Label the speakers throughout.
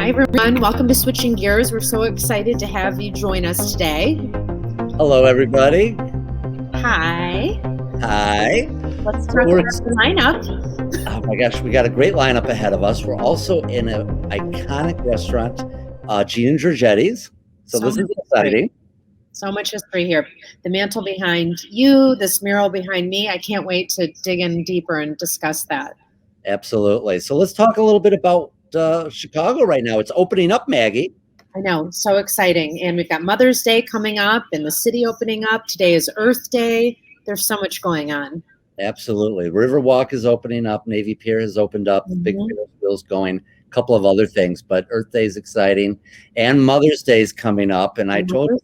Speaker 1: Hi, everyone. Welcome to Switching Gears. We're so excited to have you join us today.
Speaker 2: Hello, everybody.
Speaker 1: Hi.
Speaker 2: Hi.
Speaker 1: Let's talk about the lineup.
Speaker 2: Oh my gosh, we got a great lineup ahead of us. We're also in an iconic restaurant, Gene Georgetti's. So this is exciting.
Speaker 1: So much history here. The mantle behind you, this mural behind me. I can't wait to dig in deeper and discuss that.
Speaker 2: Absolutely. So let's talk a little bit about Chicago right now. It's opening up, Maggie.
Speaker 1: I know, so exciting. And we've got Mother's Day coming up and the city opening up. Today is Earth Day. There's so much going on.
Speaker 2: Absolutely. Riverwalk is opening up. Navy Pier has opened up. The big wheels going. A couple of other things, but Earth Day is exciting. And Mother's Day is coming up. And I told you,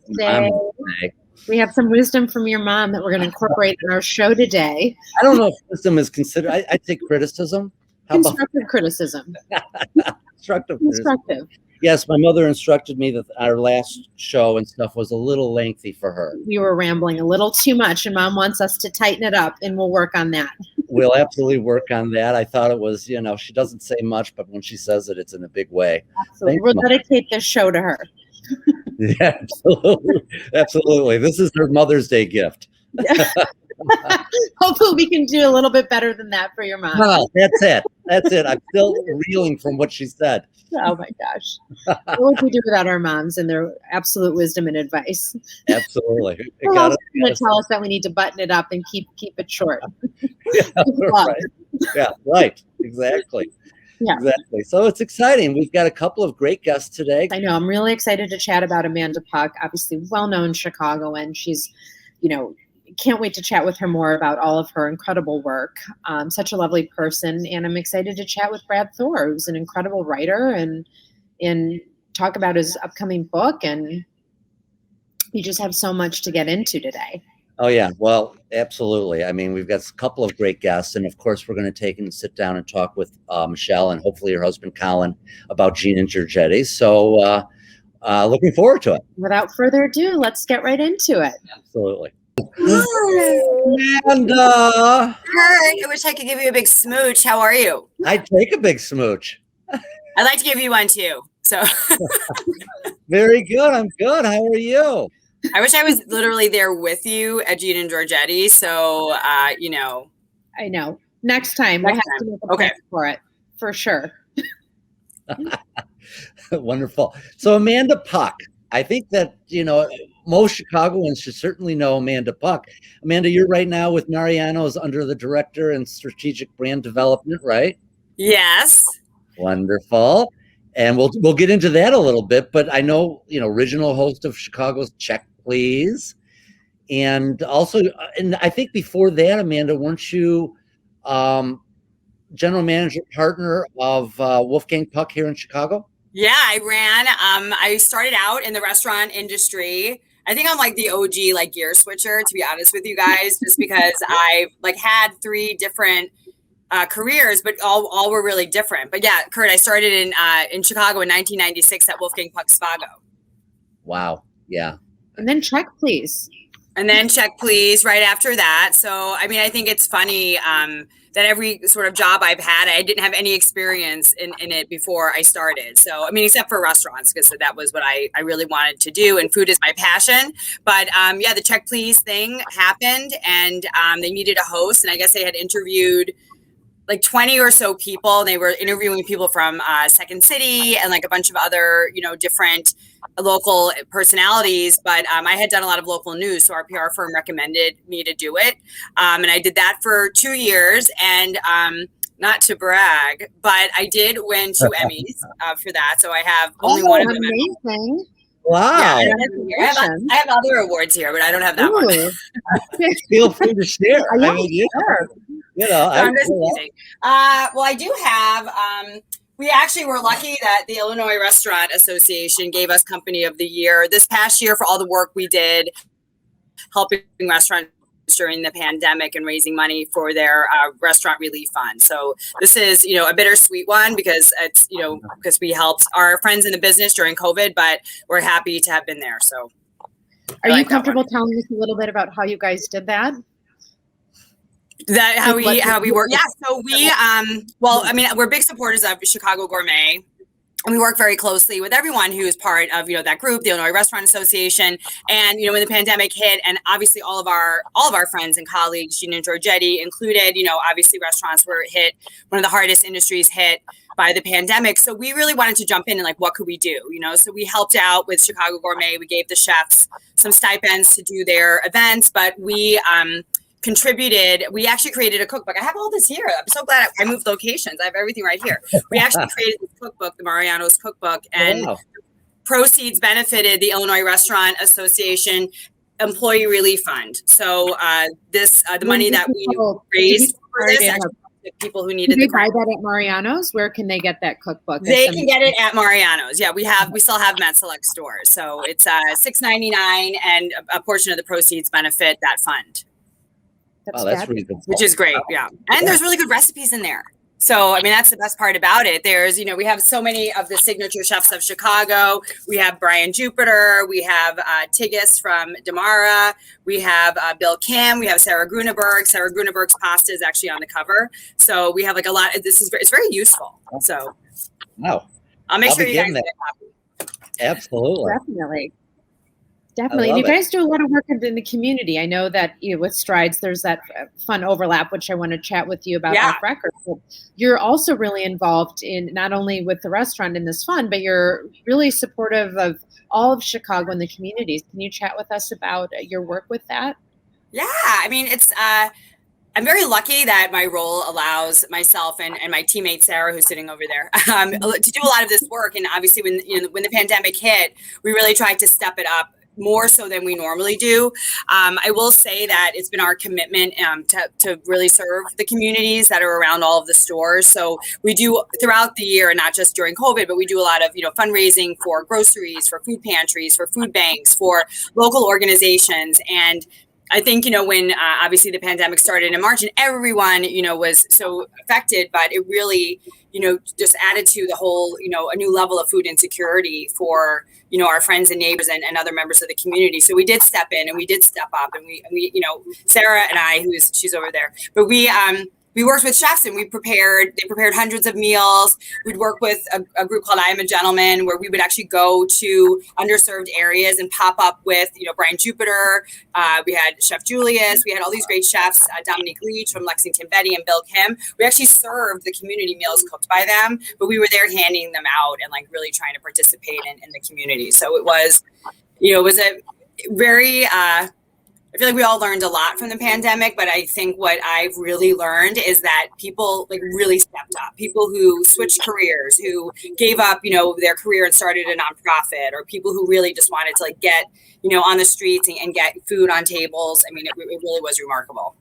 Speaker 1: we have some wisdom from your mom that we're going to incorporate in our show today.
Speaker 2: I don't know if wisdom is considered. I take criticism.
Speaker 1: Constructive criticism.
Speaker 2: Constructive. Yes, my mother instructed me that our last show and stuff was a little lengthy for her.
Speaker 1: We were rambling a little too much, and Mom wants us to tighten it up, and we'll work on that.
Speaker 2: We'll absolutely work on that. I thought it was, she doesn't say much, but when she says it, it's in a big way.
Speaker 1: Absolutely. We'll dedicate this show to her.
Speaker 2: Yeah, absolutely. Absolutely. This is her Mother's Day gift.
Speaker 1: Hopefully we can do a little bit better than that for your mom.
Speaker 2: Well, that's it. That's it. I'm still reeling from what she said.
Speaker 1: Oh my gosh. What would we do without our moms and their absolute wisdom and advice?
Speaker 2: Absolutely.
Speaker 1: Who else is going to tell us that we need to button it up and keep it short?
Speaker 2: Yeah, right. Exactly.
Speaker 1: Yeah.
Speaker 2: Exactly. So it's exciting. We've got a couple of great guests today.
Speaker 1: I know. I'm really excited to chat about Amanda Puck, obviously well-known Chicagoan. She's, can't wait to chat with her more about all of her incredible work. Such a lovely person. And I'm excited to chat with Brad Thor, who's an incredible writer, and talk about his upcoming book. And we just have so much to get into today.
Speaker 2: Oh, yeah. Well, absolutely. I mean, we've got a couple of great guests. And of course, we're going to take and sit down and talk with Michelle and hopefully her husband, Colin, about Gene and Georgetti. So looking forward to it.
Speaker 1: Without further ado, let's get right into it.
Speaker 2: Absolutely.
Speaker 3: And Kurt, I wish I could give you a big smooch. How are you?
Speaker 2: I'd take a big smooch.
Speaker 3: I'd like to give you one too. So
Speaker 2: very good. I'm good. How are you?
Speaker 3: I wish I was literally there with you at Gene and Georgetti. So I
Speaker 1: know. Next time we'll have to make a plan for it for sure.
Speaker 2: Wonderful. So Amanda Puck, I think that most Chicagoans should certainly know Amanda Puck. Amanda, you're right now with Mariano's under the director and strategic brand development, right?
Speaker 3: Yes.
Speaker 2: Wonderful. And we'll get into that a little bit, but I know, original host of Chicago's Check Please. And also, and I think before that, Amanda, weren't you general manager partner of Wolfgang Puck here in Chicago?
Speaker 3: Yeah, I started out in the restaurant industry. I think I'm like the OG gear switcher, to be honest with you guys, just because I've had 3 different careers, but all were really different. But yeah, Kurt, I started in Chicago in 1996 at Wolfgang Puck Spago.
Speaker 2: Wow. Yeah.
Speaker 1: And then Check Please.
Speaker 3: Right after that. So, I mean, I think it's funny that every sort of job I've had, I didn't have any experience in it before I started. So, I mean, except for restaurants, because that was what I really wanted to do. And food is my passion. But the Check Please thing happened and they needed a host. And I guess they had interviewed 20 or so people. They were interviewing people from Second City and a bunch of other, different local personalities. But I had done a lot of local news. So our PR firm recommended me to do it. And I did that for 2 years. And not to brag, but I did win 2 Emmys for that. So I have only one of them.
Speaker 1: Amazing.
Speaker 2: Wow.
Speaker 3: Yeah, I have other awards here, but I don't have that one.
Speaker 2: Feel free to share. I mean,
Speaker 1: sure.
Speaker 3: I'm just teasing. Well, I do have. We actually were lucky that the Illinois Restaurant Association gave us Company of the Year this past year for all the work we did helping restaurants during the pandemic and raising money for their restaurant relief fund. So this is, a bittersweet one because it's, because we helped our friends in the business during COVID, but we're happy to have been there. So
Speaker 1: are you comfortable telling us a little bit about how you guys did that?
Speaker 3: How we work. Yeah. So we, we're big supporters of Chicago Gourmet. And we work very closely with everyone who is part of, that group, the Illinois Restaurant Association. And, when the pandemic hit, and obviously all of our friends and colleagues, Gene Georgetti included, obviously restaurants were hit, one of the hardest industries hit by the pandemic. So we really wanted to jump in and what could we do? So we helped out with Chicago Gourmet. We gave the chefs some stipends to do their events, but we contributed. We actually created a cookbook. I have all this here. I'm so glad I moved locations. I have everything right here. We actually created this cookbook, the Mariano's cookbook, and proceeds benefited the Illinois Restaurant Association Employee Relief Fund. So the money that we raised for this actually people who needed.
Speaker 1: Can they buy that at Mariano's? Where can they get that cookbook?
Speaker 3: They can get it at Mariano's. Yeah, we still have them at select stores. So it's $6.99, and a portion of the proceeds benefit that fund.
Speaker 2: That's really good.
Speaker 3: Which is great. Yeah. And there's really good recipes in there. So, that's the best part about it. There's, we have so many of the signature chefs of Chicago. We have Brian Jupiter. We have Tigges from Damara. We have Bill Kim. We have Sarah Gruneberg. Sarah Gruneberg's pasta is actually on the cover. So we have a lot. It's very useful. So I'll make sure you guys get a copy.
Speaker 2: Absolutely.
Speaker 1: Definitely. And you guys do a lot of work in the community. I know that with Strides, there's that fun overlap, which I want to chat with you about off record. But you're also really involved in not only with the restaurant in this fund, but you're really supportive of all of Chicago and the communities. Can you chat with us about your work with that?
Speaker 3: Yeah. It's I'm very lucky that my role allows myself and my teammate Sarah, who's sitting over there, to do a lot of this work. And obviously, when the pandemic hit, we really tried to step it up more so than we normally do. I will say that it's been our commitment to really serve the communities that are around all of the stores. So we do throughout the year, and not just during COVID, but we do a lot of fundraising for groceries, for food pantries, for food banks, for local organizations. And I think, when obviously the pandemic started in March and everyone, was so affected, but it really, just added to the whole, a new level of food insecurity for, our friends and neighbors and other members of the community. So we did step in and we did step up, and we Sarah and I, she's over there, but we worked with chefs and they prepared hundreds of meals. We'd work with a group called I Am a Gentleman, where we would actually go to underserved areas and pop up with, Brian Jupiter. We had Chef Julius. We had all these great chefs, Dominique Leach from Lexington Betty and Bill Kim. We actually served the community meals cooked by them, but we were there handing them out and really trying to participate in the community. So it was a very, I feel like we all learned a lot from the pandemic, but I think what I've really learned is that people really stepped up. People who switched careers, who gave up, their career and started a nonprofit, or people who really just wanted to get, on the streets and get food on tables. It really was remarkable.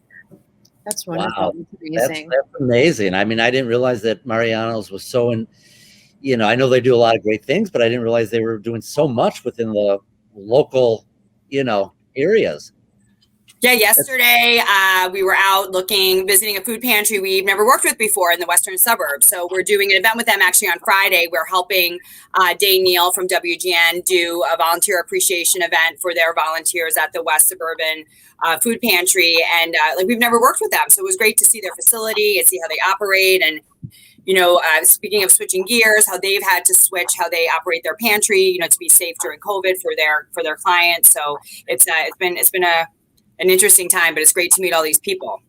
Speaker 1: That's wonderful.
Speaker 2: Wow.
Speaker 1: That's amazing.
Speaker 2: That's amazing. I didn't realize that Mariano's was so I know they do a lot of great things, but I didn't realize they were doing so much within the local, areas.
Speaker 3: Yeah, yesterday we were out visiting a food pantry we've never worked with before in the western suburbs. So we're doing an event with them actually on Friday. We're helping Dane Neal from WGN do a volunteer appreciation event for their volunteers at the West Suburban Food Pantry. And we've never worked with them. So it was great to see their facility and see how they operate. And, speaking of switching gears, how they've had to switch how they operate their pantry, to be safe during COVID for their clients. So it's been an interesting time, but it's great to meet all these people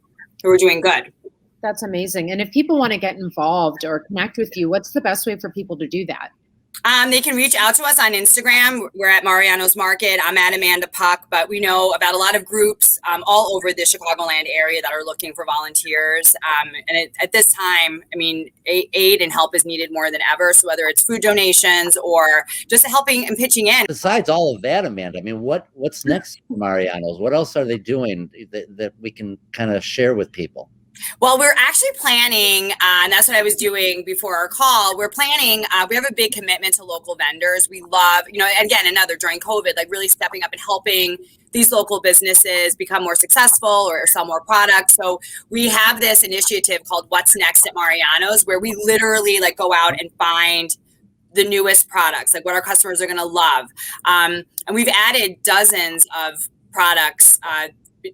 Speaker 3: who are doing good.
Speaker 1: That's amazing. And if people want to get involved or connect with you, what's the best way for people to do that?
Speaker 3: They can reach out to us on Instagram. We're at Mariano's Market. I'm at Amanda Puck, but we know about a lot of groups all over the Chicagoland area that are looking for volunteers. At this time, aid and help is needed more than ever. So whether it's food donations or just helping and pitching in.
Speaker 2: Besides all of that, Amanda, what's next for Mariano's? What else are they doing that we can kind of share with people?
Speaker 3: Well, we're actually planning, and that's what I was doing before our call. We're planning, we have a big commitment to local vendors. We love, again, during COVID, really stepping up and helping these local businesses become more successful or sell more products. So we have this initiative called What's Next at Mariano's, where we literally go out and find the newest products, what our customers are going to love. And we've added dozens of products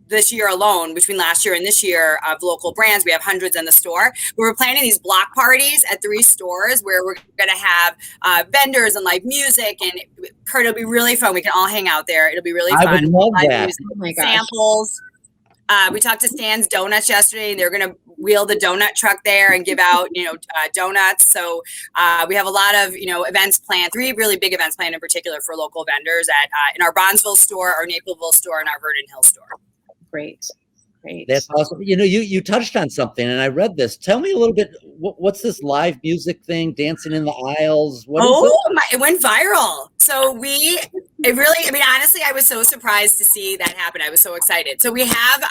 Speaker 3: this year alone, between last year and this year, of local brands. We have hundreds in the store. We're planning these block parties at 3 stores where we're going to have vendors and live music. And Kurt, it'll be really fun. We can all hang out there. It'll be really fun.
Speaker 2: I would love
Speaker 3: live
Speaker 2: that.
Speaker 3: music,
Speaker 1: Oh my gosh.
Speaker 3: samples. We talked to Stan's Donuts yesterday, and they're going to wheel the donut truck there and give out, donuts. So we have a lot of, events planned, 3 really big events planned in particular for local vendors in our Bronzeville store, our Naperville store, and our Vernon Hills store.
Speaker 1: Great.
Speaker 2: That's awesome. You touched on something, and I read this. Tell me a little bit. What's this live music thing? Dancing in the aisles? What is it?
Speaker 3: It went viral. So honestly, I was so surprised to see that happen. I was so excited. So we have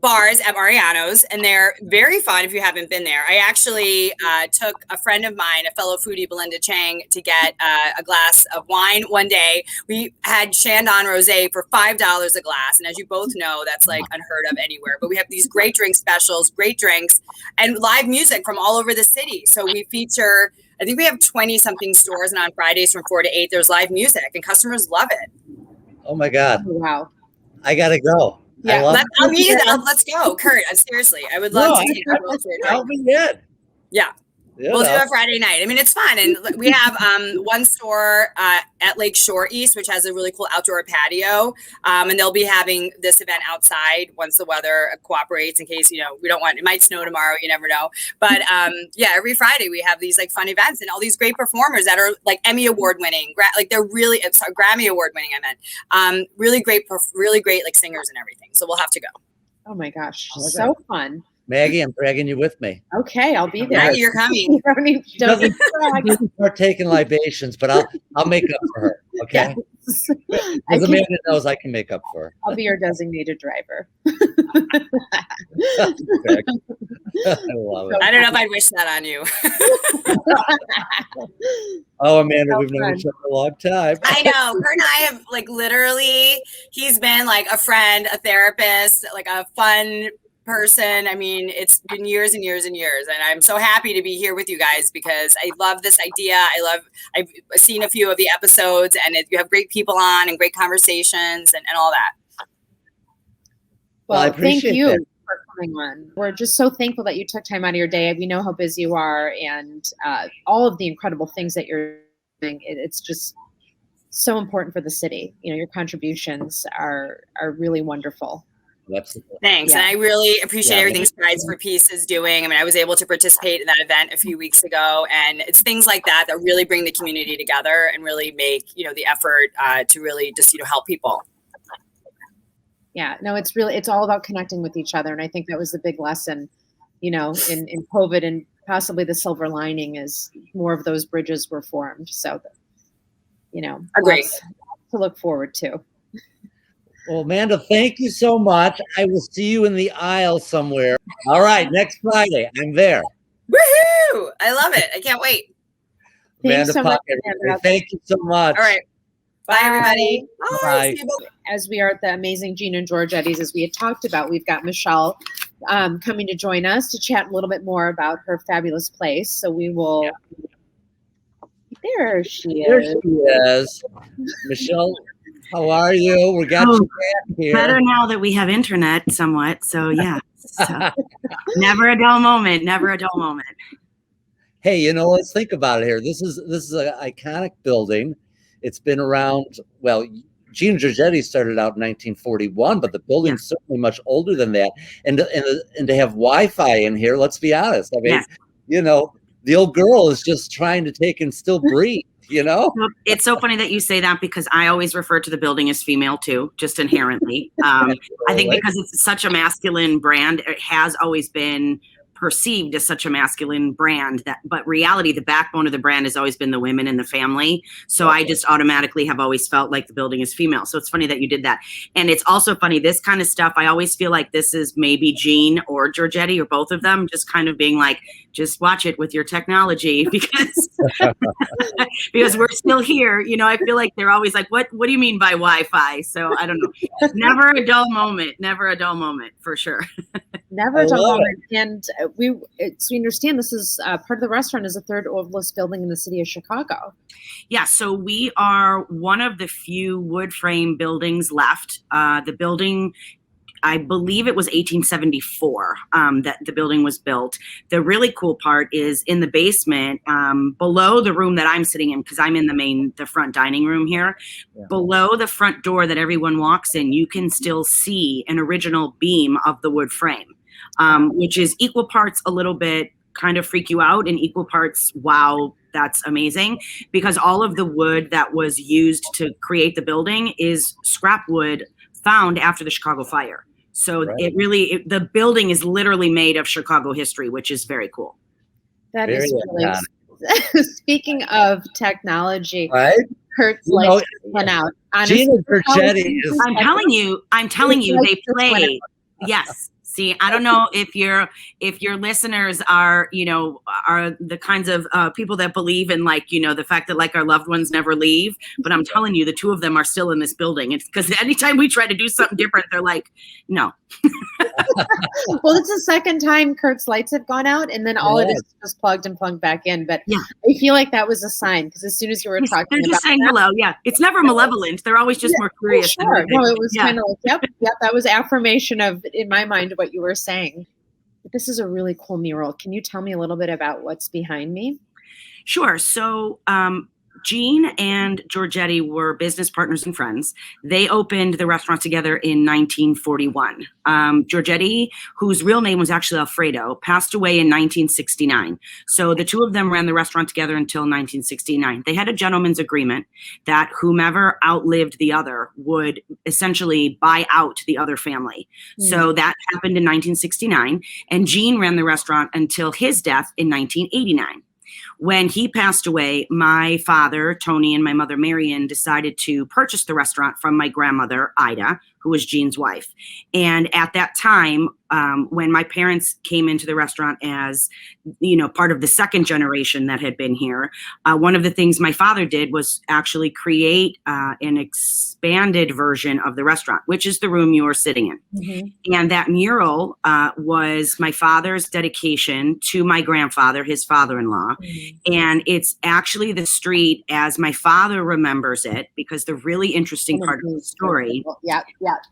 Speaker 3: bars at Mariano's, and they're very fun if you haven't been there. I actually took a friend of mine, a fellow foodie, Belinda Chang, to get a glass of wine one day. We had Chandon Rosé for $5 a glass, and as you both know, that's like unheard of anywhere. But we have these great drink specials, great drinks, and live music from all over the city. So we feature, I think we have 20-something stores, and on Fridays from 4 to 8, there's live music, and customers love it.
Speaker 2: Oh my God.
Speaker 1: Oh, wow.
Speaker 2: I gotta go.
Speaker 1: Yeah,
Speaker 3: I'll meet you there. Let's go, Kurt. Seriously, I would love to take a road trip.
Speaker 2: I'll be in.
Speaker 3: Yeah. We'll do it Friday night. I mean, it's fun. And we have one store at Lake Shore East, which has a really cool outdoor patio. And they'll be having this event outside once the weather cooperates, in case, we don't want, it might snow tomorrow. You never know. But every Friday we have these like fun events and all these great performers that are like Emmy Award winning, they're really, Grammy Award winning, I meant. Really great like singers and everything. So we'll have to go.
Speaker 1: Oh my gosh. So fun.
Speaker 2: Maggie, I'm dragging you with me.
Speaker 1: Okay, I'll be there.
Speaker 3: Maggie, you're coming.
Speaker 2: She doesn't partake in libations, but I'll make up for her. Okay.
Speaker 1: Yes.
Speaker 2: As Amanda knows, I can make up for her.
Speaker 1: I'll be your designated driver.
Speaker 2: I love it.
Speaker 3: I don't know if I'd wish that on you.
Speaker 2: Oh, Amanda, we've known each other a long time.
Speaker 3: I know. Her and I have literally, he's been like a friend, a therapist, like a fun person. I mean, it's been years and years and years, and I'm so happy to be here with you guys because I love this idea. I've seen a few of the episodes, and you have great people on and great conversations and all that.
Speaker 1: Well, thank you for coming on. We're just so thankful that you took time out of your day. We know how busy you are, and all of the incredible things that you're doing. It's just so important for the city. Your contributions are really wonderful.
Speaker 2: Absolutely.
Speaker 3: Thanks. Yeah. And I really appreciate everything Strides for Peace is doing. I mean, I was able to participate in that event a few weeks ago, and it's things like that that really bring the community together and really make, the effort to really just, help people.
Speaker 1: Yeah, no, it's all about connecting with each other. And I think that was the big lesson, in COVID, and possibly the silver lining is more of those bridges were formed. So,
Speaker 3: Agree.
Speaker 1: To look forward to.
Speaker 2: Well, Amanda, thank you so much. I will see you in the aisle somewhere. All right, next Friday, I'm there.
Speaker 3: Woohoo! I love it. I can't wait.
Speaker 2: Amanda
Speaker 1: so
Speaker 2: Puck, thank you so much.
Speaker 3: All right. Bye, everybody.
Speaker 2: Bye.
Speaker 1: As we are at the amazing Gene and Georgetti's, as we had talked about, we've got Michelle coming to join us to chat a little bit more about her fabulous place. So we will. Yeah. There she is.
Speaker 2: There she is. Michelle, how are you? We got you back here.
Speaker 4: Better now that we have internet somewhat. So yeah. So, never a dull moment. Never a dull moment.
Speaker 2: Hey, let's think about it here. This is an iconic building. It's been around, well, Gene Georgetti started out in 1941, but the building's certainly much older than that. And to have Wi-Fi in here, let's be honest. I mean, the old girl is just trying to take and still breathe,
Speaker 4: It's so funny that you say that because I always refer to the building as female too, just inherently. I think because it's such a masculine brand, it has always been perceived as such a masculine brand but reality, the backbone of the brand has always been the women in the family. So I just automatically have always felt like the building is female. So it's funny that you did that. And it's also funny, this kind of stuff, I always feel like this is maybe Gene or Georgetti or both of them just kind of being like, just watch it with your technology because we're still here. I feel like they're always like, what do you mean by Wi-Fi? So I don't know. Never a dull moment for sure.
Speaker 1: Never dull moment. And so we understand this is part of the restaurant is the third oldest building in the city of Chicago.
Speaker 4: Yeah, so we are one of the few wood frame buildings left. The building, I believe it was 1874 that the building was built. The really cool part is in the basement, below the room that I'm sitting in, because I'm in the front dining room here. Yeah. Below the front door that everyone walks in, you can still see an original beam of the wood frame, which is equal parts a little bit kind of freak you out and equal parts, wow, that's amazing, because all of the wood that was used to create the building is scrap wood found after the Chicago fire. So the building is literally made of Chicago history, which is very cool.
Speaker 1: That is really, speaking of technology,
Speaker 2: right?
Speaker 1: Kurt's lights went out.
Speaker 2: Honestly, Gene Georgetti
Speaker 4: I'm telling you, they play. Yes. See, I don't know if your listeners are the kinds of people that believe in the fact that our loved ones never leave. But I'm telling you, the two of them are still in this building. It's because anytime we try to do something different, they're like, no.
Speaker 1: Well, it's the second time Kurt's lights have gone out, and then all it is just plugged and plugged back in. But I feel like that was a sign, because as soon as you were talking,
Speaker 4: they're just saying hello. Yeah, it's never malevolent. They're always just more curious.
Speaker 1: Sure. No, it was kind of like, yep. That was affirmation of, in my mind, what you were saying. But this is a really cool mural. Can you tell me a little bit about what's behind me?
Speaker 4: Sure. So Gene and Georgetti were business partners and friends. They opened the restaurant together in 1941. Georgetti, whose real name was actually Alfredo, passed away in 1969. So the two of them ran the restaurant together until 1969. They had a gentleman's agreement that whomever outlived the other would essentially buy out the other family. So that happened in 1969. And Gene ran the restaurant until his death in 1989. When he passed away, my father, Tony, and my mother, Marion, decided to purchase the restaurant from my grandmother, Ida, who was Gene's wife. And at that time, when my parents came into the restaurant as, part of the second generation that had been here, one of the things my father did was actually create an expanded version of the restaurant, which is the room you're sitting in. Mm-hmm. And that mural was my father's dedication to my grandfather, his father-in-law. Mm-hmm. And it's actually the street as my father remembers it, because the really interesting part of the story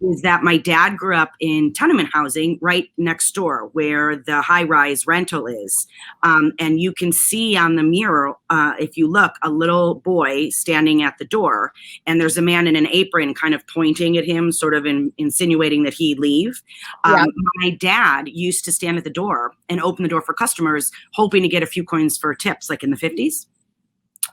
Speaker 4: is that my dad grew up in tenement housing right next door where the high-rise rental is. And you can see on the mural, if you look, a little boy standing at the door, and there's a man in an apron kind of pointing at him, sort of insinuating that he leave. My dad used to stand at the door and open the door for customers, hoping to get a few coins for tips, like in the 50s.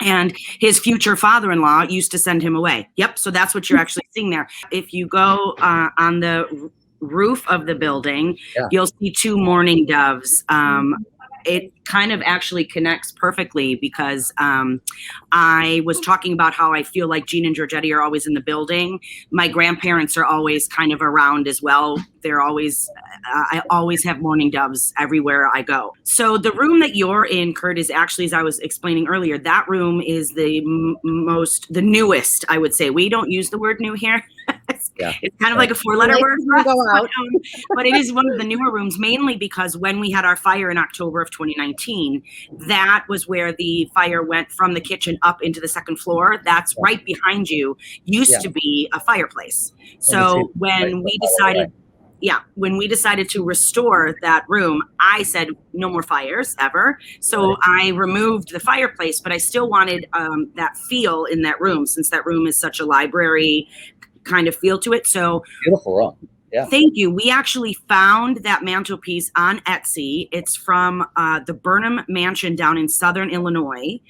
Speaker 4: And his future father-in-law used to send him away. Yep. So that's what you're actually seeing there. If you go on the roof of the building, you'll see two mourning doves. It kind of actually connects perfectly, because I was talking about how I feel like Gene and Georgetti are always in the building. My grandparents are always kind of around as well. They're always, I always have mourning doves everywhere I go. So the room that you're in, Kurt, is actually, as I was explaining earlier, that room is the newest, I would say. We don't use the word new here. It's kind of like a four-letter word for us, but it is one of the newer rooms, mainly because when we had our fire in October of 2019, that was where the fire went from the kitchen up into the second floor. That's right behind you, used to be a fireplace. So when we decided to restore that room, I said no more fires ever. So I removed the fireplace, but I still wanted that feel in that room, since that room is such a library kind of feel to it. So
Speaker 2: beautiful room. Yeah.
Speaker 4: Thank you. We actually found that mantelpiece on Etsy. It's from the Burnham Mansion down in Southern Illinois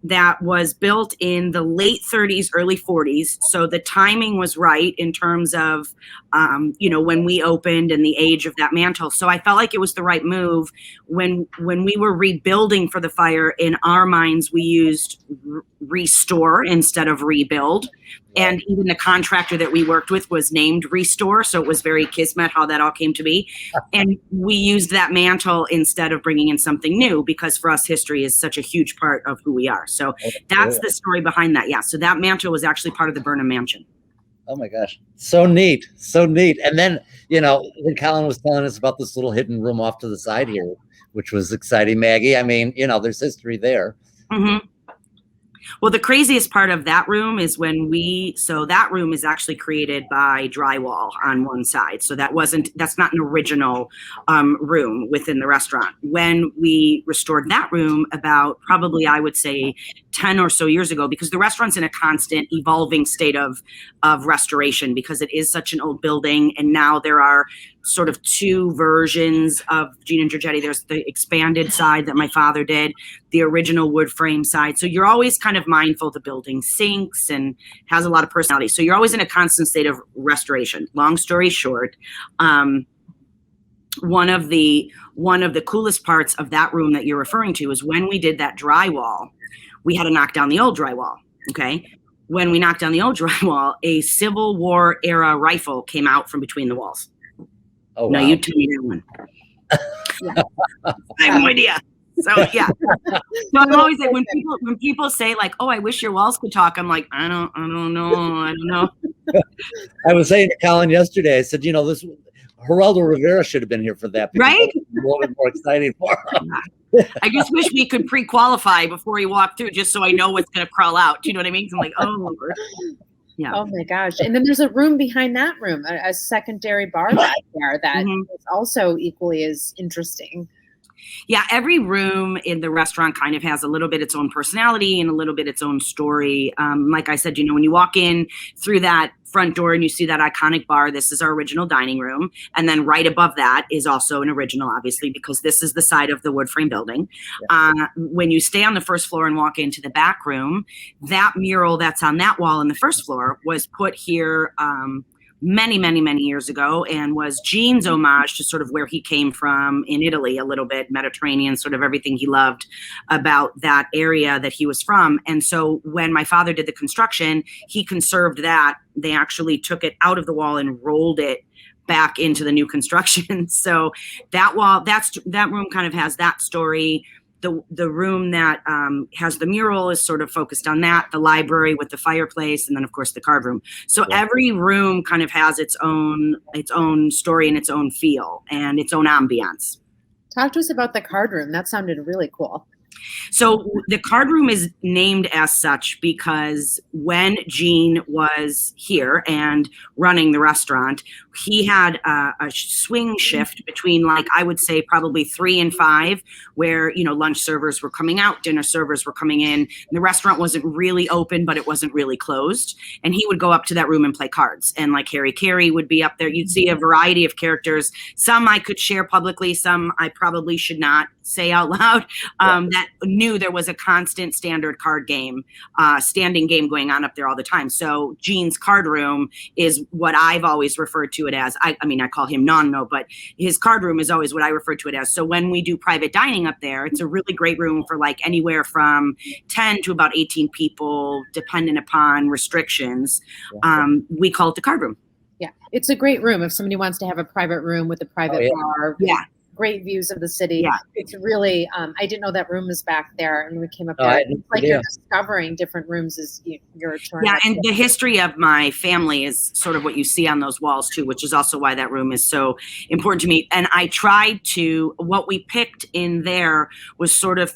Speaker 4: that was built in the late 30s, early 40s. So the timing was right in terms of, when we opened and the age of that mantle. So I felt like it was the right move. When we were rebuilding for the fire, in our minds, we used restore instead of rebuild. And even the contractor that we worked with was named Restore. So it was very kismet how that all came to be. And we used that mantle instead of bringing in something new, because for us, history is such a huge part of who we are. So that's the story behind that. Yeah. So that mantle was actually part of the Burnham Mansion.
Speaker 2: Oh my gosh. So neat. So neat. And then, when Colin was telling us about this little hidden room off to the side here, which was exciting, Maggie. I mean, there's history there.
Speaker 4: Mm-hmm. Well, the craziest part of that room is so that room is actually created by drywall on one side. So that's not an original room within the restaurant. When we restored that room about probably, I would say 10 or so years ago, because the restaurant's in a constant evolving state of restoration because it is such an old building. And now there are sort of two versions of Gene Georgetti. There's the expanded side that my father did, the original wood frame side. So you're always kind of mindful the building sinks and has a lot of personality. So you're always in a constant state of restoration. Long story short, one of the coolest parts of that room that you're referring to is when we did that drywall, we had to knock down the old drywall. Okay. When we knocked down the old drywall, a Civil War era rifle came out from between the walls.
Speaker 2: Oh,
Speaker 4: no,
Speaker 2: wow.
Speaker 4: you tell me that one. I have no idea. So yeah. So I'm always like, when people say like, "Oh, I wish your walls could talk," I'm like, I don't know.
Speaker 2: I was saying to Colin yesterday, I said, this Geraldo Rivera should have been here for that.
Speaker 4: Right?
Speaker 2: A little bit more exciting for him.
Speaker 4: I just wish we could pre-qualify before you walk through, just so I know what's going to crawl out. Do you know what I mean? So I'm like, oh Lord. Yeah.
Speaker 1: Oh my gosh. And then there's a room behind that room, a secondary bar back there that is also equally as interesting.
Speaker 4: Yeah, every room in the restaurant kind of has a little bit its own personality and a little bit its own story. Like I said, when you walk in through that front door and you see that iconic bar, this is our original dining room. And then right above that is also an original, obviously, because this is the side of the wood frame building. When you stay on the first floor and walk into the back room, that mural that's on that wall on the first floor was put here many, many, many years ago and was Gene's homage to sort of where he came from in Italy, a little bit Mediterranean, sort of everything he loved about that area that he was from. And so when my father did the construction, he conserved that. They actually took it out of the wall and rolled it back into the new construction. So that wall, that room kind of has that story. The room that has the mural is sort of focused on that, the library with the fireplace, and then of course the card room. So every room kind of has its own story and its own feel and its own ambiance.
Speaker 1: Talk to us about the card room. That sounded really cool.
Speaker 4: So the card room is named as such because when Gene was here and running the restaurant, he had a swing shift between, like, I would say probably 3 and 5, where, lunch servers were coming out, dinner servers were coming in, and the restaurant wasn't really open, but it wasn't really closed. And he would go up to that room and play cards. And like Harry Carey would be up there. You'd see a variety of characters. Some I could share publicly, some I probably should not say out loud, that knew there was a constant standard card game, standing game going on up there all the time. So Gene's card room is what I've always referred to it as. I call him Nonno, but his card room is always what I refer to it as. So when we do private dining up there, it's a really great room for like anywhere from 10 to about 18 people, depending upon restrictions. We call it the card room.
Speaker 1: Yeah, it's a great room if somebody wants to have a private room with a private bar.
Speaker 4: Yeah.
Speaker 1: Great views of the city.
Speaker 4: Yeah.
Speaker 1: It's really, I didn't know that room was back there, and we came up there. It's like you're discovering different rooms as you're touring.
Speaker 4: Yeah, and the history of my family is sort of what you see on those walls too, which is also why that room is so important to me. And I tried to, what we picked in there was sort of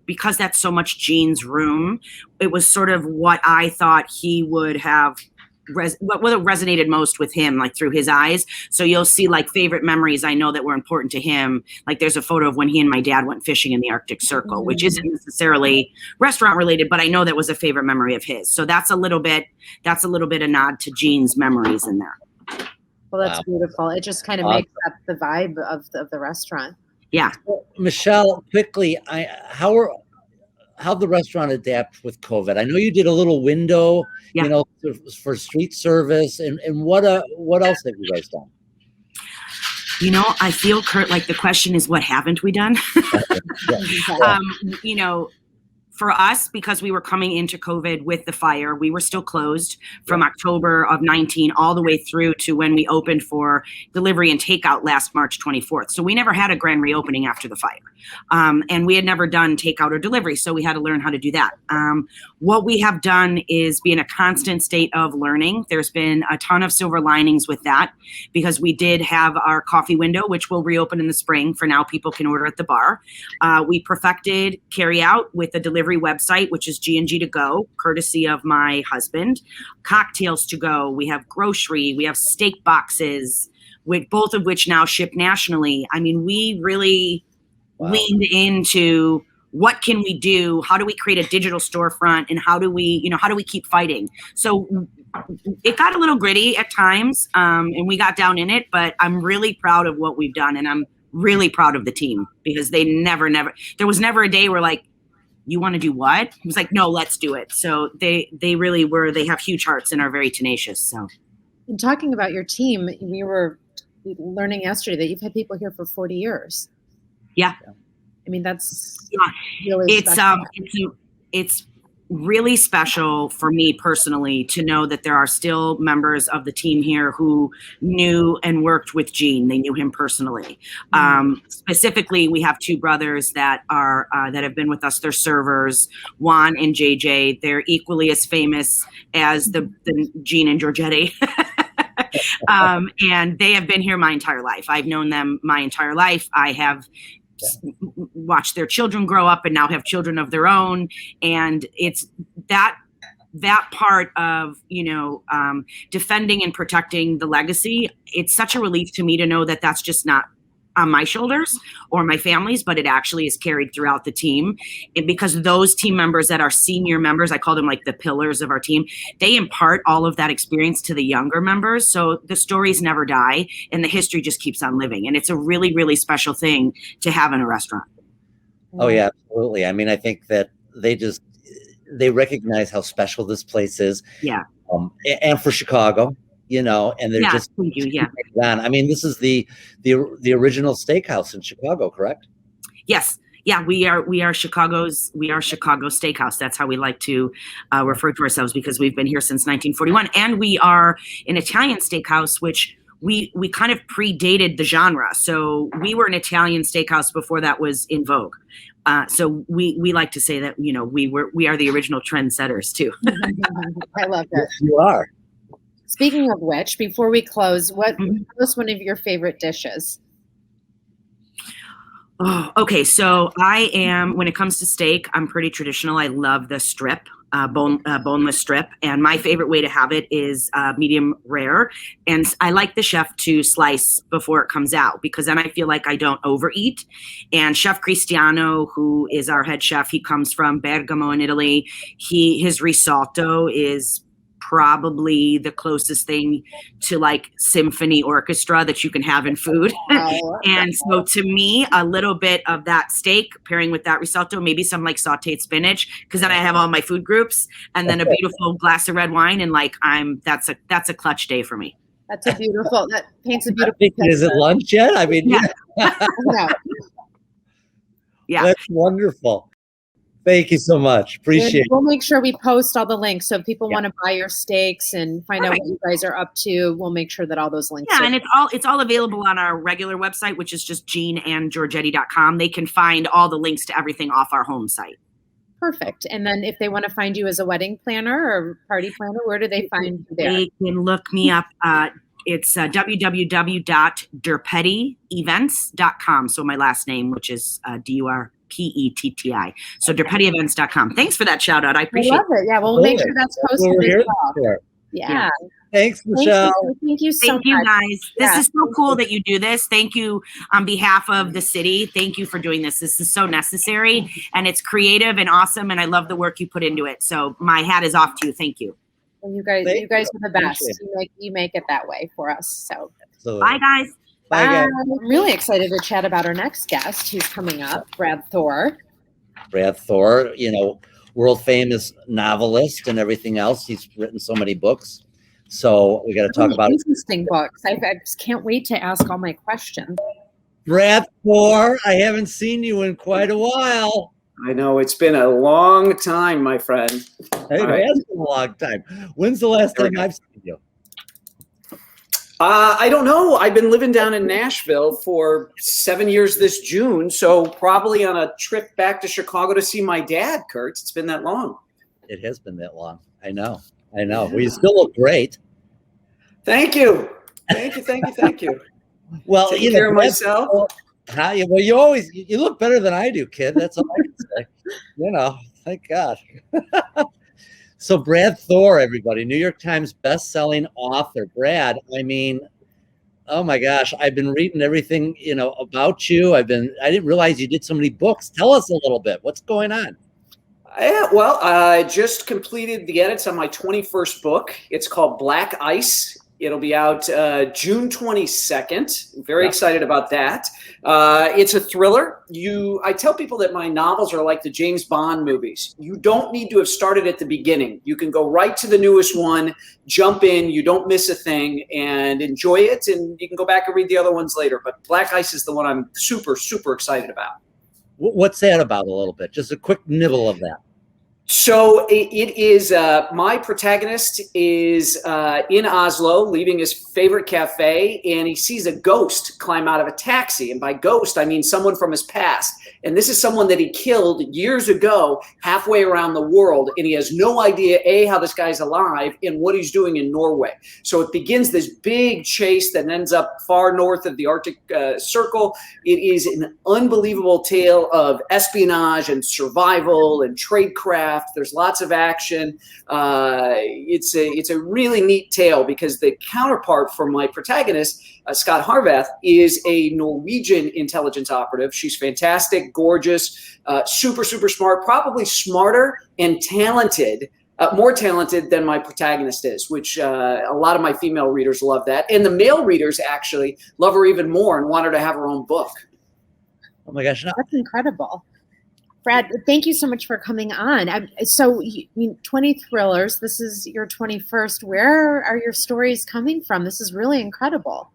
Speaker 4: because that's so much Gene's room, it was sort of what I thought he would have what resonated most with him, like through his eyes. So you'll see like favorite memories I know that were important to him. Like there's a photo of when he and my dad went fishing in the Arctic Circle, which isn't necessarily restaurant related, but I know that was a favorite memory of his. So that's a little bit a nod to Gene's memories in there.
Speaker 1: Well, that's beautiful. It just kind of makes up the vibe of the restaurant.
Speaker 4: Yeah.
Speaker 2: Well, Michelle, quickly, how'd the restaurant adapt with COVID? I know you did a little window, for street service, and what else have you guys done?
Speaker 4: I feel, Kurt, like the question is, what haven't we done? for us, because we were coming into COVID with the fire, we were still closed from October of 19 all the way through to when we opened for delivery and takeout last March 24th. So we never had a grand reopening after the fire. And we had never done takeout or delivery. So we had to learn how to do that. What we have done is be in a constant state of learning. There's been a ton of silver linings with that, because we did have our coffee window, which will reopen in the spring. For now, people can order at the bar. We perfected carry out with a delivery website, which is G&G to go, courtesy of my husband. Cocktails to go. We have grocery. We have steak boxes, with both of which now ship nationally. I mean, we really leaned into what can we do? How do we create a digital storefront? And how do we keep fighting? So it got a little gritty at times, and we got down in it, but I'm really proud of what we've done. And I'm really proud of the team, because they never, there was never a day where like, you want to do what? It was like, no, let's do it. So they really were, they have huge hearts and are very tenacious. So.
Speaker 1: And talking about your team, we were learning yesterday that you've had people here for 40 years.
Speaker 4: Yeah.
Speaker 1: I mean, that's really special.
Speaker 4: It's really special for me personally to know that there are still members of the team here who knew and worked with Gene. They knew him personally. Specifically, we have two brothers that are that have been with us. They're servers, Juan and JJ. They're equally as famous as the Gene and Georgetti. And they have been here my entire life. I've known them my entire life. I have watch their children grow up and now have children of their own. And it's that part of, defending and protecting the legacy. It's such a relief to me to know that that's just not on my shoulders or my family's, but it actually is carried throughout the team. And because those team members that are senior members, I call them like the pillars of our team, they impart all of that experience to the younger members. So the stories never die and the history just keeps on living. And it's a really, really special thing to have in a restaurant.
Speaker 2: Oh yeah, absolutely. I mean, I think that they recognize how special this place is.
Speaker 4: Yeah.
Speaker 2: And for Chicago, and they're just,
Speaker 4: thank you. Yeah.
Speaker 2: I mean, this is the original steakhouse in Chicago, correct?
Speaker 4: Yes. Yeah, we are Chicago Steakhouse. That's how we like to refer to ourselves, because we've been here since 1941. And we are an Italian steakhouse, which we kind of predated the genre. So we were an Italian steakhouse before that was in vogue. So we like to say that, we are the original trendsetters too.
Speaker 1: I love that.
Speaker 2: Yes, you are.
Speaker 1: Speaking of which, before we close, what was one of your favorite dishes?
Speaker 4: Oh, okay. So when it comes to steak, I'm pretty traditional. I love the strip, boneless strip. And my favorite way to have it is medium rare. And I like the chef to slice before it comes out, because then I feel like I don't overeat. And Chef Cristiano, who is our head chef, he comes from Bergamo in Italy. His risotto is probably the closest thing to like symphony orchestra that you can have in food. And so to me, a little bit of that steak pairing with that risotto, maybe some like sauteed spinach, because then I have all my food groups, and then a beautiful glass of red wine, and like that's a clutch day for me.
Speaker 1: That paints a beautiful picture.
Speaker 2: Is it lunch yet? I mean,
Speaker 1: No.
Speaker 4: Yeah.
Speaker 2: That's wonderful. Thank you so much. Appreciate it.
Speaker 1: We'll make sure we post all the links. So if people want to buy your steaks and find out what you guys are up to, we'll make sure that all those links are.
Speaker 4: And it's all available on our regular website, which is just geneandgeorgetti.com. They can find all the links to everything off our home site.
Speaker 1: Perfect. And then if they want to find you as a wedding planner or party planner, where do they find you there?
Speaker 4: They can look me up. It's www.durpettievents.com. So my last name, which is Durpetti. So durpettieevents.com. Thanks for that shout out. I appreciate it.
Speaker 1: Yeah, we'll make sure that's posted as well. Yeah.
Speaker 2: Thanks, Michelle.
Speaker 1: Thank you so much.
Speaker 4: Thank you, guys. This is so cool that you do this. Thank you on behalf of the city. Thank you for doing this. This is so necessary, and it's creative and awesome, and I love the work you put into it. So my hat is off to you. Thank you.
Speaker 1: Well, you guys are the best. You make it that way for us. So
Speaker 4: bye, guys.
Speaker 2: Bye, guys.
Speaker 1: I'm really excited to chat about our next guest who's coming up, Brad Thor.
Speaker 2: Brad Thor, world famous novelist and everything else. He's written so many books. So we got to talk about
Speaker 1: interesting books. I just can't wait to ask all my questions.
Speaker 2: Brad Thor, I haven't seen you in quite a while.
Speaker 5: I know it's been a long time, my friend.
Speaker 2: Hey, it has been a long time. When's the last time I've seen you?
Speaker 5: I don't know. I've been living down in Nashville for 7 years this June, so probably on a trip back to Chicago to see my dad, Curt. It's been that long.
Speaker 2: It has been that long. I know. Well, you still look great.
Speaker 5: Thank you.
Speaker 2: Well,
Speaker 5: Taking care of myself.
Speaker 2: Well, you look better than I do, kid. That's all I can say. Thank God. So Brad Thor, everybody, New York Times best-selling author. Brad, I mean, oh my gosh, I've been reading everything, about you. I didn't realize you did so many books. Tell us a little bit. What's going on?
Speaker 5: Yeah, well, I just completed the edits on my 21st book. It's called Black Ice. It'll be out June 22nd. Very excited about that. It's a thriller. I tell people that my novels are like the James Bond movies. You don't need to have started at the beginning. You can go right to the newest one, jump in, you don't miss a thing, and enjoy it. And you can go back and read the other ones later. But Black Ice is the one I'm super, super excited about.
Speaker 2: What's that about a little bit? Just a quick nibble of that.
Speaker 5: So it is, my protagonist is in Oslo, leaving his favorite cafe, and he sees a ghost climb out of a taxi. And by ghost, I mean someone from his past. And this is someone that he killed years ago, halfway around the world. And he has no idea, A, how this guy's alive and what he's doing in Norway. So it begins this big chase that ends up far north of the Arctic Circle. It is an unbelievable tale of espionage and survival and tradecraft. There's lots of action. It's a really neat tale because the counterpart for my protagonist, Scott Harvath, is a Norwegian intelligence operative. She's fantastic, gorgeous, super, super smart, probably smarter and talented, more talented than my protagonist is, which a lot of my female readers love that. And the male readers actually love her even more and want her to have her own book.
Speaker 2: Oh my gosh.
Speaker 1: That's incredible. Brad, thank you so much for coming on. So 20 thrillers. This is your 21st. Where are your stories coming from? This is really incredible.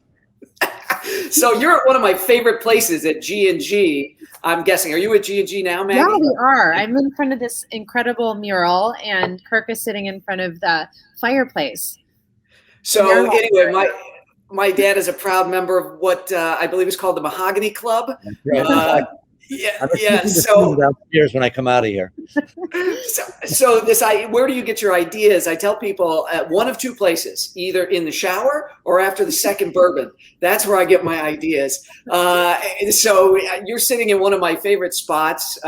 Speaker 5: So you're at one of my favorite places at G&G, I'm guessing. Are you at G&G now, Maggie?
Speaker 1: Yeah, we are. I'm in front of this incredible mural, and Kirk is sitting in front of the fireplace.
Speaker 5: So anyway, my dad is a proud member of what I believe is called the Mahogany Club. Yeah. So
Speaker 2: downstairs when I come out of here.
Speaker 5: So where do you get your ideas? I tell people at one of two places, either in the shower or after the second bourbon. That's where I get my ideas. So you're sitting in one of my favorite spots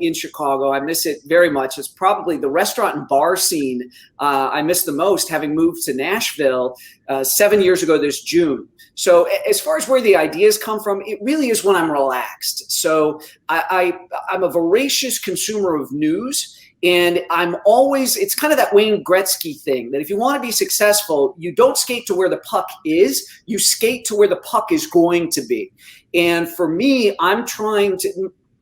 Speaker 5: in Chicago. I miss it very much. It's probably the restaurant and bar scene I miss the most, having moved to Nashville 7 years ago this June. So as far as where the ideas come from, it really is when I'm relaxed. So I'm a voracious consumer of news. And it's kind of that Wayne Gretzky thing that if you want to be successful, you don't skate to where the puck is, you skate to where the puck is going to be. And for me,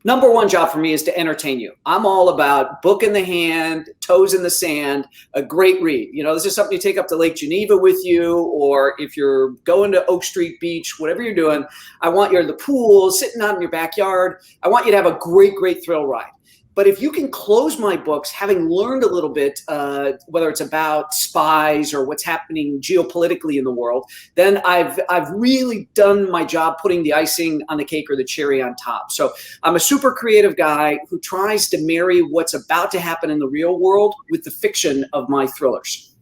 Speaker 5: number one job for me is to entertain you. I'm all about book in the hand, toes in the sand, a great read. This is something you take up to Lake Geneva with you, or if you're going to Oak Street Beach, whatever you're doing, I want you at the pool, sitting out in your backyard. I want you to have a great, great thrill ride. But if you can close my books, having learned a little bit, whether it's about spies or what's happening geopolitically in the world, then I've really done my job putting the icing on the cake or the cherry on top. So I'm a super creative guy who tries to marry what's about to happen in the real world with the fiction of my thrillers.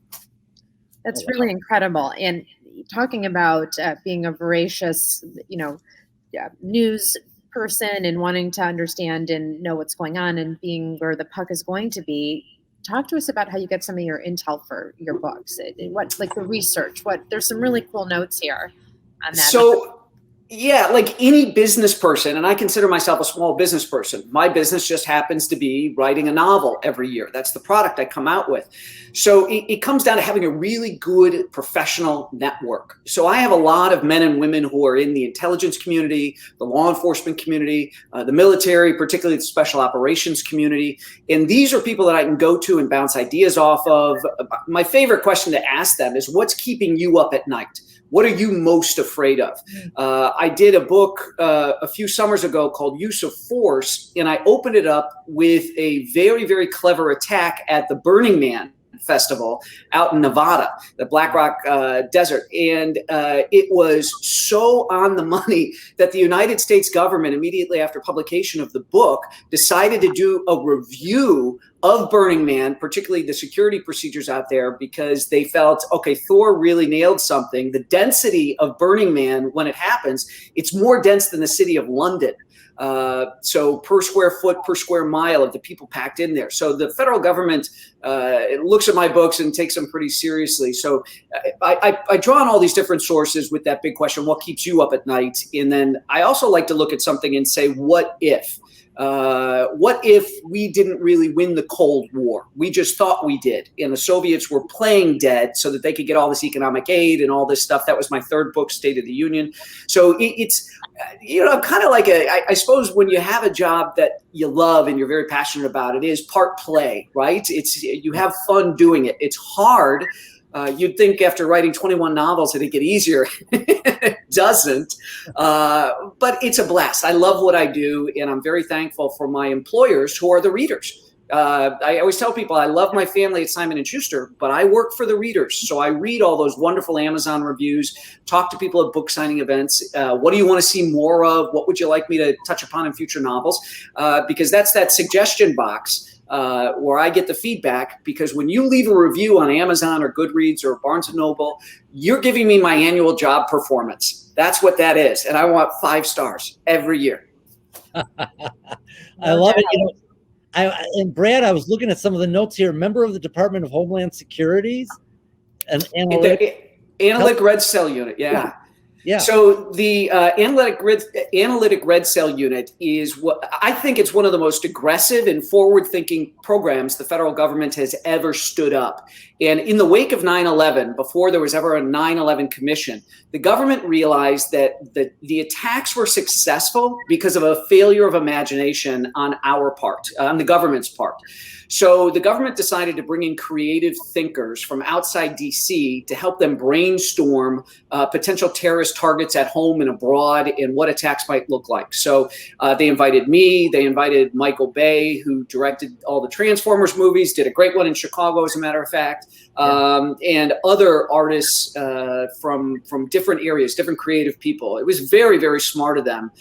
Speaker 1: That's really incredible. And talking about being a voracious, news person and wanting to understand and know what's going on and being where the puck is going to be, talk to us about how you get some of your intel for your books. What's like the research? There's some really cool notes here on that.
Speaker 5: So yeah, like any business person, and I consider myself a small business person. My business just happens to be writing a novel every year. That's the product I come out with. So it comes down to having a really good professional network. So I have a lot of men and women who are in the intelligence community, the law enforcement community, the military, particularly the special operations community. And these are people that I can go to and bounce ideas off of. My favorite question to ask them is, what's keeping you up at night? What are you most afraid of? I did a book a few summers ago called Use of Force, and I opened it up with a very, very clever attack at the Burning Man festival out in Nevada, the Black Rock Desert. And it was so on the money that the United States government, immediately after publication of the book, decided to do a review of Burning Man, particularly the security procedures out there, because they felt, okay, Thor really nailed something. The density of Burning Man, when it happens, it's more dense than the city of London. So per square foot, per square mile of the people packed in there. So the federal government looks at my books and takes them pretty seriously. So I draw on all these different sources with that big question, what keeps you up at night? And then I also like to look at something and say, what if? What if we didn't really win the Cold War? We just thought we did. And the Soviets were playing dead so that they could get all this economic aid and all this stuff. That was my third book, State of the Union. So it's, kind of like I suppose when you have a job that you love and you're very passionate about, it is part play, right? You have fun doing it. It's hard. You'd think after writing 21 novels it'd get easier. It doesn't. But it's a blast. I love what I do, and I'm very thankful for my employers who are the readers. I always tell people I love my family at Simon & Schuster, but I work for the readers. So I read all those wonderful Amazon reviews, talk to people at book signing events. What do you want to see more of? What would you like me to touch upon in future novels? Because that's that suggestion box. Where I get the feedback, because when you leave a review on Amazon or Goodreads or Barnes & Noble, you're giving me my annual job performance. That's what that is. And I want 5 stars every year.
Speaker 2: I love it. And Brad, I was looking at some of the notes here. Member of the Department of Homeland Security's and
Speaker 5: Analytic Red Cell Unit. Yeah.
Speaker 2: Yeah.
Speaker 5: So the analytic red cell unit is what I think it's one of the most aggressive and forward-thinking programs the federal government has ever stood up. And in the wake of 9/11, before there was ever a 9/11 commission, the government realized that the attacks were successful because of a failure of imagination on our part, on the government's part. So the government decided to bring in creative thinkers from outside DC to help them brainstorm potential terrorist targets at home and abroad and what attacks might look like. So they invited me, they invited Michael Bay, who directed all the Transformers movies, did a great one in Chicago, as a matter of fact, and other artists from different areas, different creative people. It was very, very smart of them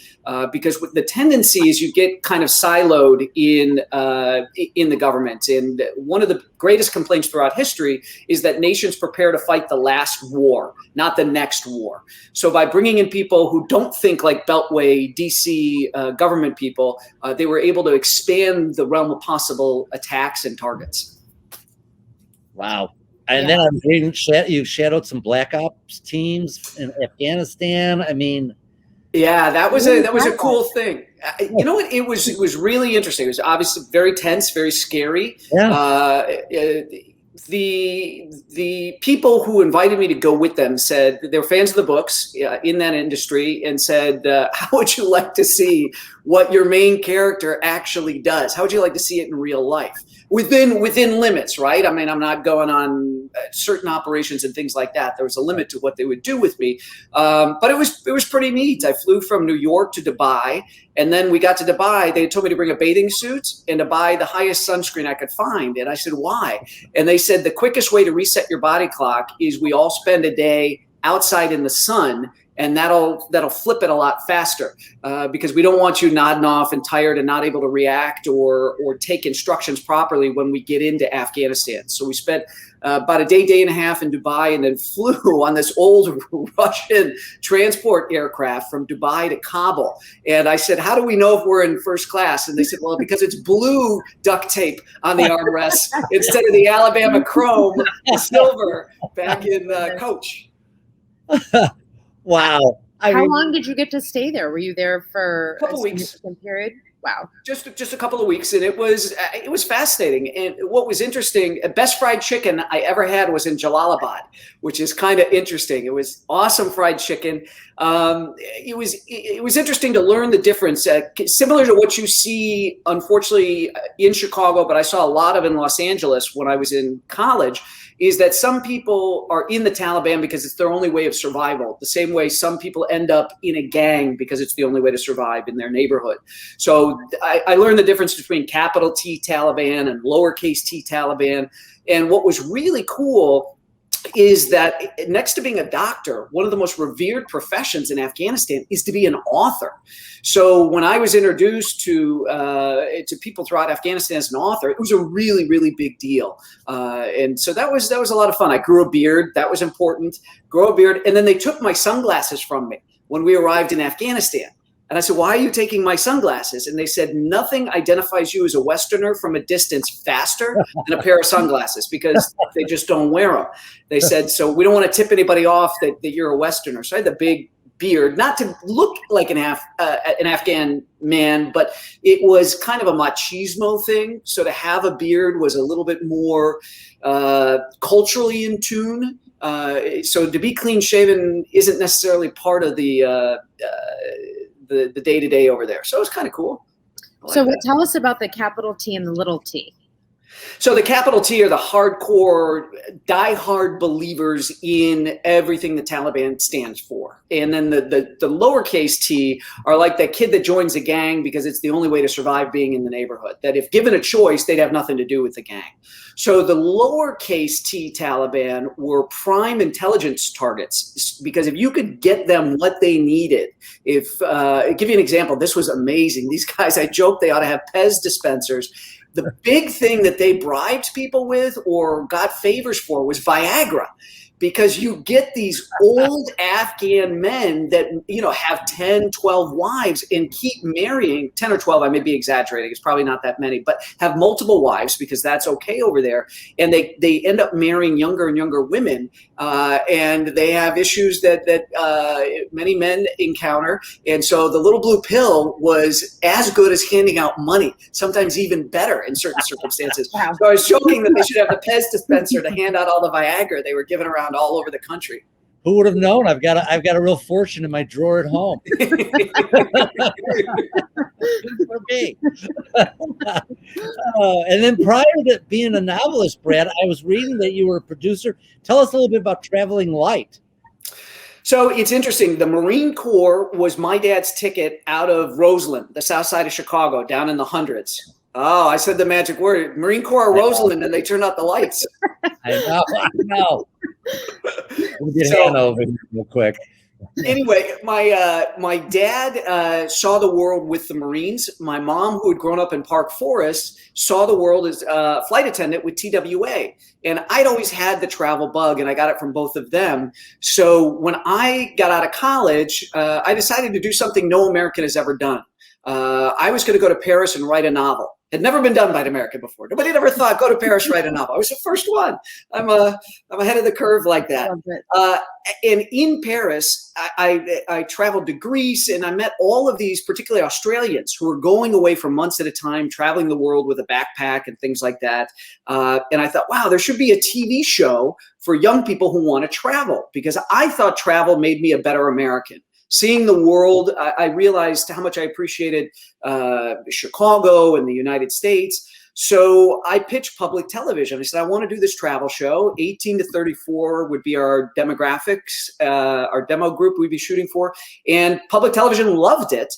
Speaker 5: because the tendency is you get kind of siloed in the government. And one of the greatest complaints throughout history is that nations prepare to fight the last war, not the next war. So by bringing in people who don't think like Beltway, DC government people, they were able to expand the realm of possible attacks and targets.
Speaker 2: Wow. And then I'm reading you shadowed some Black Ops teams in Afghanistan. I mean,
Speaker 5: yeah, that was a cool thing. You know what? It was really interesting. It was obviously very tense, very scary. Yeah. The people who invited me to go with them said they were fans of the books in that industry and said, how would you like to see what your main character actually does? How would you like to see it in real life? Within limits, right? I mean, I'm not going on certain operations and things like that. There was a limit to what they would do with me. But it was pretty neat. I flew from New York to Dubai, and then we got to Dubai. They told me to bring a bathing suit and to buy the highest sunscreen I could find. And I said, why? And they said the quickest way to reset your body clock is we all spend a day outside in the sun, and that'll flip it a lot faster because we don't want you nodding off and tired and not able to react or take instructions properly when we get into Afghanistan. So we spent about a day and a half in Dubai, and then flew on this old Russian transport aircraft from Dubai to Kabul. And I said, how do we know if we're in first class? And they said, well, because it's blue duct tape on the armrests instead of the Alabama chrome, the silver back in coach.
Speaker 2: Wow.
Speaker 1: How long did you get to stay there? Were you there for
Speaker 5: a couple weeks?
Speaker 1: Period? Wow.
Speaker 5: Just a couple of weeks, and it was fascinating. And what was interesting, best fried chicken I ever had was in Jalalabad, which is kind of interesting. It was awesome fried chicken. It was interesting to learn the difference, similar to what you see, unfortunately, in Chicago, but I saw a lot of in Los Angeles when I was in college, is that some people are in the Taliban because it's their only way of survival, the same way some people end up in a gang because it's the only way to survive in their neighborhood. So I learned the difference between capital T Taliban and lowercase t Taliban. And what was really cool is that next to being a doctor, one of the most revered professions in Afghanistan is to be an author. So when I was introduced to people throughout Afghanistan as an author, it was a really, really big deal. And so that was a lot of fun. I grew a beard. That was important. Grow a beard. And then they took my sunglasses from me when we arrived in Afghanistan. And I said, why are you taking my sunglasses? And they said, nothing identifies you as a Westerner from a distance faster than a pair of sunglasses, because they just don't wear them. They said, so we don't want to tip anybody off that you're a Westerner. So I had the big beard, not to look like an Afghan man, but it was kind of a machismo thing. So to have a beard was a little bit more culturally in tune. So to be clean shaven isn't necessarily part of the day-to-day over there. So it's kind of cool.
Speaker 1: So tell us about the capital T and the little t.
Speaker 5: So the capital T are the hardcore, diehard believers in everything the Taliban stands for. And then the lowercase t are like that kid that joins a gang because it's the only way to survive being in the neighborhood, that if given a choice, they'd have nothing to do with the gang. So the lowercase t Taliban were prime intelligence targets, because if you could get them what they needed, I'll give you an example. This was amazing. These guys, I joke, they ought to have Pez dispensers. The big thing that they bribed people with or got favors for was Viagra, because you get these old Afghan men that, have 10, 12 wives and keep marrying 10 or 12. I may be exaggerating. It's probably not that many, but have multiple wives because that's okay over there. And they end up marrying younger and younger women. And they have issues that many men encounter. And so the little blue pill was as good as handing out money, sometimes even better in certain circumstances.
Speaker 1: Wow.
Speaker 5: So I was joking that they should have the Pez dispenser to hand out all the Viagra they were giving around all over the country.
Speaker 2: Who would have known? I've got a real fortune in my drawer at home. For me. And then prior to being a novelist, Brad, I was reading that you were a producer. Tell us a little bit about Traveling Light.
Speaker 5: So it's interesting. The Marine Corps was my dad's ticket out of Roseland, the south side of Chicago, down in the hundreds. Oh, I said the magic word, Marine Corps Roseland, and they turned out the lights.
Speaker 2: I know. We'll get Hanover real quick.
Speaker 5: Anyway, my dad saw the world with the Marines. My mom, who had grown up in Park Forest, saw the world as a flight attendant with TWA. And I'd always had the travel bug, and I got it from both of them. So when I got out of college, I decided to do something no American has ever done. I was going to go to Paris and write a novel. Had never been done by an American before. Nobody had ever thought, go to Paris, write a novel. I was the first one. I'm ahead of the curve like that. And in Paris, I traveled to Greece, and I met all of these, particularly Australians, who were going away for months at a time, traveling the world with a backpack and things like that. And I thought, wow, there should be a TV show for young people who want to travel, because I thought travel made me a better American. Seeing the world, I realized how much I appreciated Chicago and the United States. So I pitched public television. I said, I want to do this travel show. 18 to 34 would be our demographics, our demo group we'd be shooting for. And public television loved it.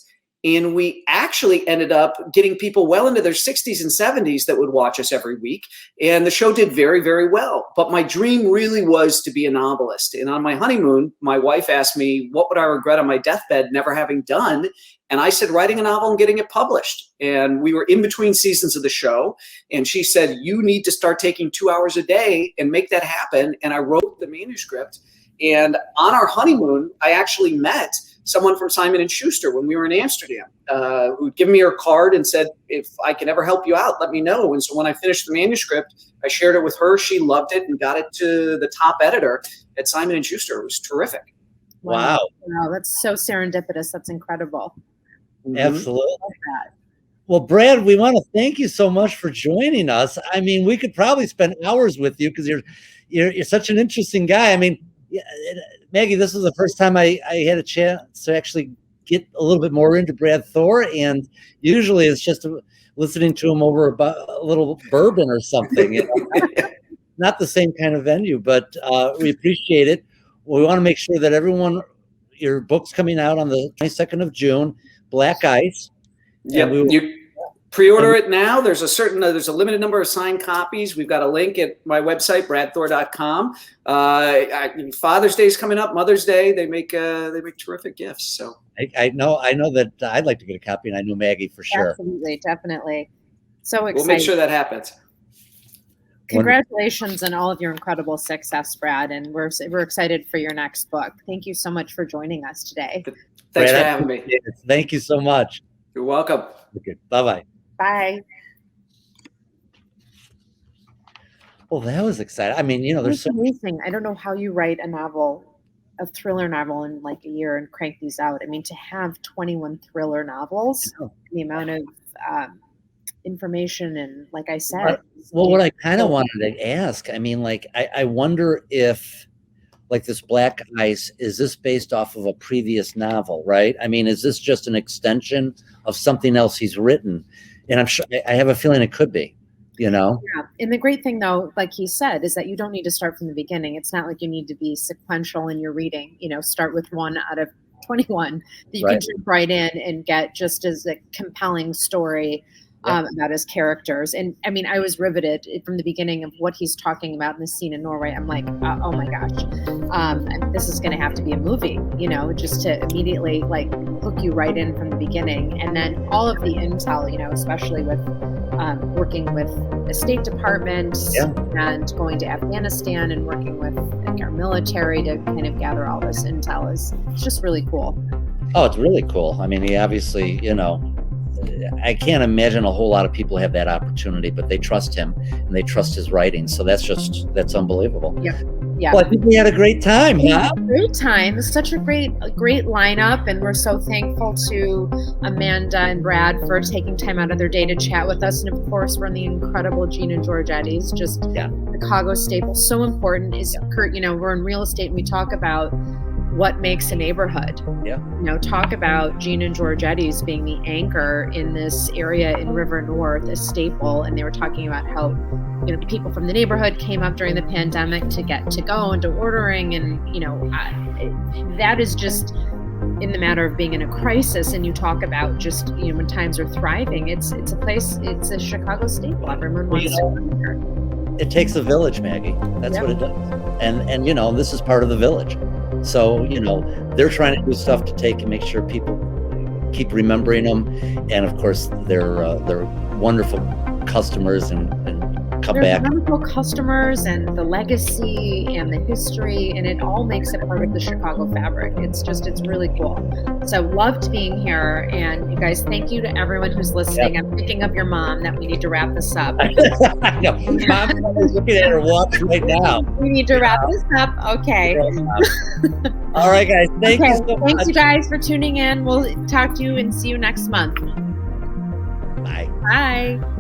Speaker 5: And we actually ended up getting people well into their 60s and 70s that would watch us every week. And the show did very, very well. But my dream really was to be a novelist. And on my honeymoon, my wife asked me, what would I regret on my deathbed never having done? And I said, writing a novel and getting it published. And we were in between seasons of the show. And she said, you need to start taking 2 hours a day and make that happen. And I wrote the manuscript. And on our honeymoon, I actually met someone from Simon & Schuster when we were in Amsterdam, who'd given me her card and said, if I can ever help you out, let me know. And so when I finished the manuscript, I shared it with her. She loved it and got it to the top editor at Simon & Schuster. It was terrific.
Speaker 2: Wow.
Speaker 1: Wow, that's so serendipitous. That's incredible.
Speaker 2: Absolutely. Well, Brad, we want to thank you so much for joining us. I mean, we could probably spend hours with you because you're such an interesting guy. I mean, Maggie, this is the first time I had a chance to actually get a little bit more into Brad Thor, and usually it's just listening to him over a little bourbon or something. You know? Not the same kind of venue, but we appreciate it. We want to make sure that everyone, your book's coming out on the 22nd of June, Black Ice.
Speaker 5: Yeah, you pre-order it now. There's a limited number of signed copies. We've got a link at my website, bradthor.com. Father's Day is coming up, Mother's Day. They make terrific gifts. So
Speaker 2: I know that I'd like to get a copy, and I knew Maggie for sure.
Speaker 1: Absolutely, definitely. So excited.
Speaker 5: We'll make sure that happens.
Speaker 1: Congratulations on all of your incredible success, Brad, and we're excited for your next book. Thank you so much for joining us today.
Speaker 5: Thanks for having me.
Speaker 2: Thank you so much.
Speaker 5: You're welcome.
Speaker 2: Okay. Bye-bye.
Speaker 1: Bye.
Speaker 2: Well, that was exciting. I mean, there's so
Speaker 1: amazing. I don't know how you write a thriller novel in like a year and crank these out. I mean, to have 21 thriller novels, the amount of information and, like I said.
Speaker 2: Well, what I kind of wanted to ask, I mean, like, I wonder if, like, this Black Ice, is this based off of a previous novel, right? I mean, is this just an extension of something else he's written? And I'm sure, I have a feeling it could be, Yeah.
Speaker 1: And the great thing, though, like he said, is that you don't need to start from the beginning. It's not like you need to be sequential in your reading, start with 1 out of 21 that you can jump right in and get just as a compelling story about his characters. And I mean, I was riveted from the beginning of what he's talking about in the scene in Norway. I'm like, oh my gosh, this is going to have to be a movie, just to immediately like hook you right in from the beginning. And then all of the intel, especially with working with the State Department and going to Afghanistan and working with our military to kind of gather all this intel it's just really cool.
Speaker 2: Oh, it's really cool. I mean, he obviously, I can't imagine a whole lot of people have that opportunity, but they trust him and they trust his writing. So that's unbelievable.
Speaker 1: Yeah.
Speaker 2: Well, I think we had a great time.
Speaker 1: Yeah, great time. It's such a great lineup, and we're so thankful to Amanda and Brad for taking time out of their day to chat with us. And of course, we're the incredible Gene Georgetti's, just Chicago staple. So important is Curt. We're in real estate, and we talk about what makes a neighborhood. Talk about Gene Georgetti's being the anchor in this area in River North, a staple. And they were talking about how, people from the neighborhood came up during the pandemic to get to go into ordering. And, that is just in the matter of being in a crisis. And you talk about just, when times are thriving, it's a place, it's a Chicago staple. Everyone wants to come here.
Speaker 2: It takes a village, Maggie. That's what it does. And this is part of the village. So, they're trying to do stuff to take and make sure people keep remembering them. And of course, they're wonderful customers and come back.
Speaker 1: Wonderful customers and the legacy and the history, and it all makes it part of the Chicago fabric. It's really cool. So loved being here. And you guys, thank you to everyone who's listening. I'm picking up your mom that we need to wrap this up.
Speaker 2: I know. Mom is looking at her watch right now.
Speaker 1: We need to wrap this up. Okay.
Speaker 2: All right, guys. Thank you so much.
Speaker 1: Thanks, you guys, for tuning in. We'll talk to you and see you next month.
Speaker 2: Bye.
Speaker 1: Bye.